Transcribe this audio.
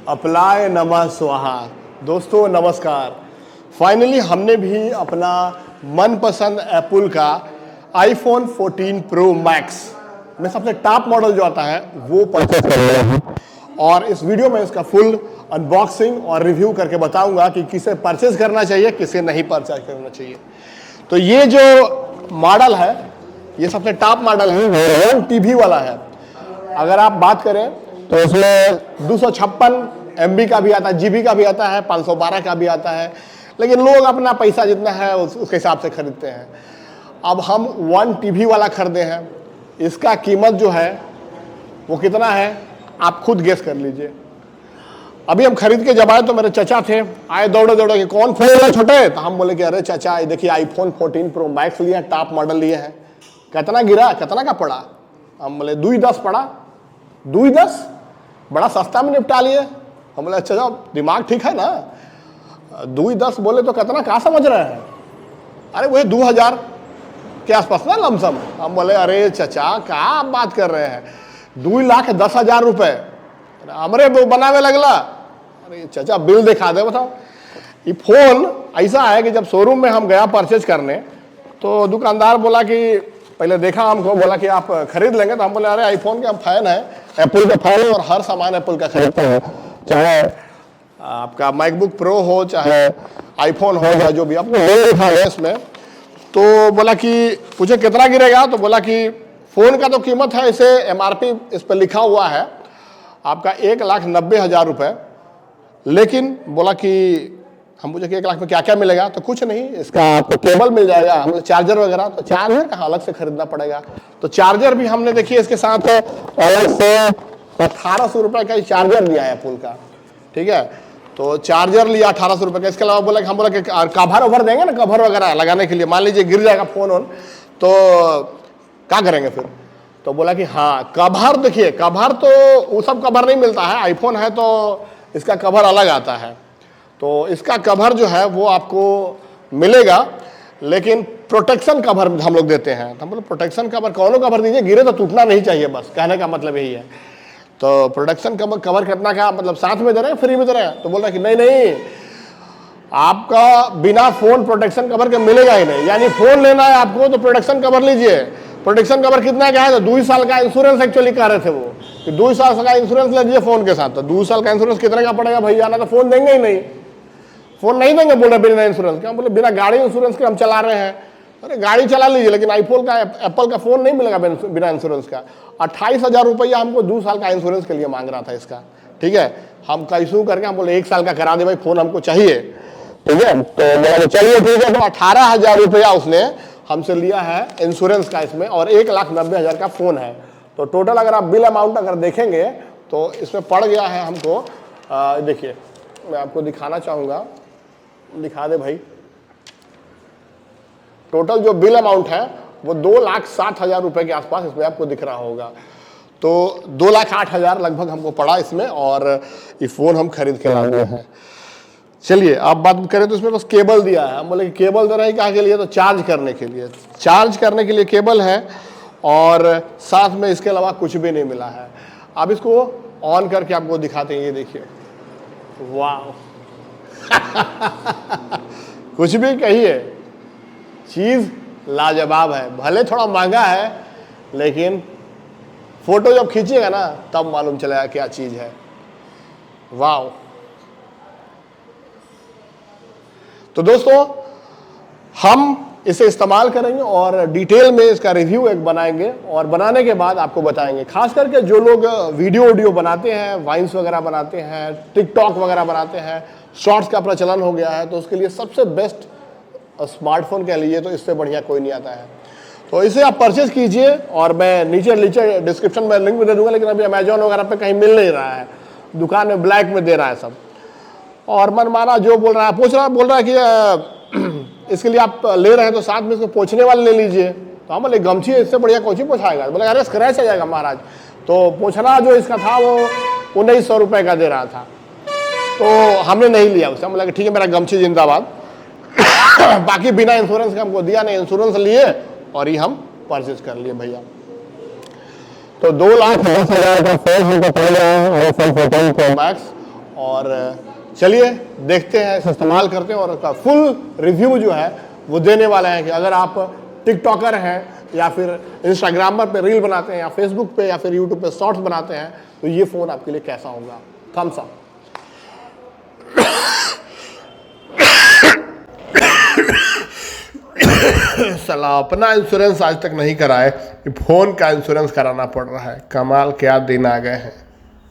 Apply नमः स्वाहा। दोस्तों नमस्कार। फाइनली हमने भी अपना मनपसंद एप्पल का आईफोन 14 प्रो मैक्स में सबसे टॉप मॉडल जो आता है वो परचेस कर लिया है और इस वीडियो में इसका फुल अनबॉक्सिंग और रिव्यू करके बताऊंगा कि किसे परचेस करना चाहिए, किसे नहीं परचेस करना चाहिए। तो ये जो मॉडल है ये सबसे टॉप मॉडल है, 1 TB वाला है। अगर आप बात करें तो इसमें 256 MB का भी आता है, GB का भी आता है, 512 का भी आता है, लेकिन लोग अपना पैसा जितना है उसके हिसाब से खरीदते हैं। अब हम 1 TB वाला खरीदे हैं, इसका कीमत जो है वो कितना है आप खुद गेस कर लीजिए। अभी हम खरीद के जब आए तो मेरे चचा थे, आए दौड़े दौड़े कि कौन फोन है छोटे, तो हम बोले कि अरे चचा ये देखिए आईफोन 14 प्रो मैक्स लिए हैं, टॉप मॉडल लिए हैं। कितना गिरा, कितना का पड़ा? हम बोले 2.10 पड़ा। 2.10 बड़ा सस्ता में निपटा लिए। हम बोले अच्छा दिमाग ठीक है ना, 2.10 बोले तो कितना कहाँ समझ रहे हैं? अरे वही 2000 के आसपास ना लमसम। हम बोले अरे चचा क्या आप बात कर रहे हैं, 2,10,000 रुपये हमरे बनावे लगला। अरे चचा बिल दिखा दे बताओ। ये फोन ऐसा है कि जब शोरूम में हम गया परचेज करने तो दुकानदार बोला कि पहले देखा हमको, बोला कि आप खरीद लेंगे, तो हम बोले अरे आईफोन के हम फैन हैं, एप्पल के फैन हैं और हर सामान एप्पल का खरीदते हैं, चाहे आपका मैकबुक प्रो हो चाहे आईफोन हो या जो भी। आपको बिल दिखा है इसमें। तो बोला कि पूछे कितना गिरेगा, तो बोला कि फ़ोन का तो कीमत है, इसे MRP इस पर लिखा हुआ है आपका 1,90,000 रुपये, लेकिन बोला कि हम पूछे कि 1 लाख में क्या क्या मिलेगा, तो कुछ नहीं, इसका आपको केबल मिल जाएगा, हम चार्जर वगैरह, तो चार्जर कहाँ अलग से खरीदना पड़ेगा। तो चार्जर भी हमने देखिए इसके साथ अलग से 1800 रुपये का ही चार्जर दिया है एप्पल का, ठीक है। तो चार्जर लिया 1800 रुपये का। इसके अलावा बोला कि हम बोला कि कवर ओवर देंगे ना, कवर वगैरह लगाने के लिए, मान लीजिए गिर जाएगा फोन ऑन तो क्या करेंगे फिर? तो बोला कि हाँ कवर, देखिए कवर तो वो सब कवर नहीं मिलता है, आईफोन है तो इसका कवर अलग आता है। तो इसका कवर जो है वो आपको मिलेगा, लेकिन प्रोटेक्शन कवर हम लोग देते हैं। तो हम बोले प्रोटेक्शन कवर कौन कवर दीजिए, गिरे तो टूटना नहीं चाहिए, बस कहने का मतलब यही है। तो प्रोटेक्शन कवर कितना का मतलब साथ में दे रहे हैं, फ्री में दे रहे हैं? तो बोल रहे कि नहीं नहीं, आपका बिना फोन प्रोटेक्शन कवर के मिलेगा ही नहीं। यानी फोन लेना है आपको तो प्रोटेक्शन कवर लीजिए। प्रोटेक्शन कवर कितना का है? तो 2 साल का इंश्योरेंस एक्चुअली कह रहे थे वो कि 2 साल का इंश्योरेंस लीजिए फोन के साथ। तो 2 साल का इंश्योरेंस कितने का पड़ेगा भैया? ना तो फोन देंगे ही नहीं, फोन नहीं देंगे बोल रहे बिना इंश्योरेंस के। हम बोले बिना गाड़ी इंश्योरेंस के हम चला रहे हैं। अरे गाड़ी चला लीजिए, लेकिन आईफोन का एप्पल का फोन नहीं मिलेगा बिना इंश्योरेंस का। 28,000 रुपया हमको 2 साल का इंश्योरेंस के लिए मांग रहा था इसका, ठीक है। हम कैसू करके हम बोले 1 साल का करा दे भाई, फोन हमको चाहिए, ठीक है। तो बोला चलिए ठीक है। तो 18,000 रुपया उसने हमसे लिया है इंश्योरेंस का इसमें, और 1,90,000 का फोन है। तो टोटल अगर आप बिल अमाउंट अगर देखेंगे तो इसमें पड़ गया है हमको, देखिए मैं आपको दिखाना चाहूँगा, दिखा दे भाई। टोटल जो बिल अमाउंट है वो 2,60,000 रुपये के आसपास इसमें आपको दिख रहा होगा। तो 2,08,000 लगभग हमको पड़ा इसमें, और ये फ़ोन हम खरीद के लाए हैं। चलिए आप बात करें तो इसमें बस केबल दिया है। हम बोले कि केबल दे रहे हैं क्या के लिए? तो चार्ज करने के लिए, चार्ज करने के लिए केबल है, और साथ में इसके अलावा कुछ भी नहीं मिला है। अब इसको ऑन करके आपको दिखाते हैं, ये देखिए, वाह कुछ भी कहिए, चीज़ लाजवाब है। भले थोड़ा महंगा है, लेकिन फोटो जब खींचिएगा ना तब मालूम चलेगा क्या चीज़ है। वाह। तो दोस्तों हम इसे इस्तेमाल करेंगे और डिटेल में इसका रिव्यू एक बनाएंगे, और बनाने के बाद आपको बताएंगे। खास करके जो लोग वीडियो बनाते हैं, वाइन्स वगैरह बनाते हैं, टिकटॉक वगैरह बनाते हैं, शॉर्ट्स का प्रचलन हो गया है, तो उसके लिए सबसे बेस्ट स्मार्टफोन कह लीजिए, तो इससे बढ़िया कोई नहीं आता है। तो इसे आप परचेज कीजिए, और मैं नीचे डिस्क्रिप्शन में लिंक भी दे दूंगा, लेकिन अभी अमेजोन वगैरह पे कहीं मिल नहीं रहा है, दुकान में ब्लैक में दे रहा है सब। और मनमाना जो बोल रहा है, बोल रहा है कि इसके लिए आप ले रहे हैं तो साथ में इसको पोंछने वाले ले लीजिए। तो हम बोले गमछी इससे बढ़िया कोची पोछाएगा? बोले अरे स्क्रैच आ जाएगा महाराज। तो पोछना जो इसका था वो 1,900 रुपये का दे रहा था, तो हमने नहीं लिया उससे। हम बोला कि ठीक है मेरा गमछी जिंदाबाद। बाकी बिना इंश्योरेंस का हमको दिया नहीं, इंश्योरेंस लिए और ये हम परचेज कर लिए भैया। तो 2,10,000 का फोन हमको पड़ गया है आईफोन 14 प्रो मैक्स, और चलिए देखते हैं, इस्तेमाल करते हैं और उसका फुल रिव्यू जो है वो देने वाले हैं कि अगर आप टिकटॉकर हैं या फिर इंस्टाग्रामर पे रील बनाते हैं या फेसबुक पे या फिर यूट्यूब पे शॉर्ट्स बनाते हैं तो ये फ़ोन आपके लिए कैसा होगा। Thumbs up. साला अपना इंश्योरेंस आज तक नहीं कराए, फ़ोन का इंश्योरेंस कराना पड़ रहा है। कमाल, क्या दिन आ गए हैं।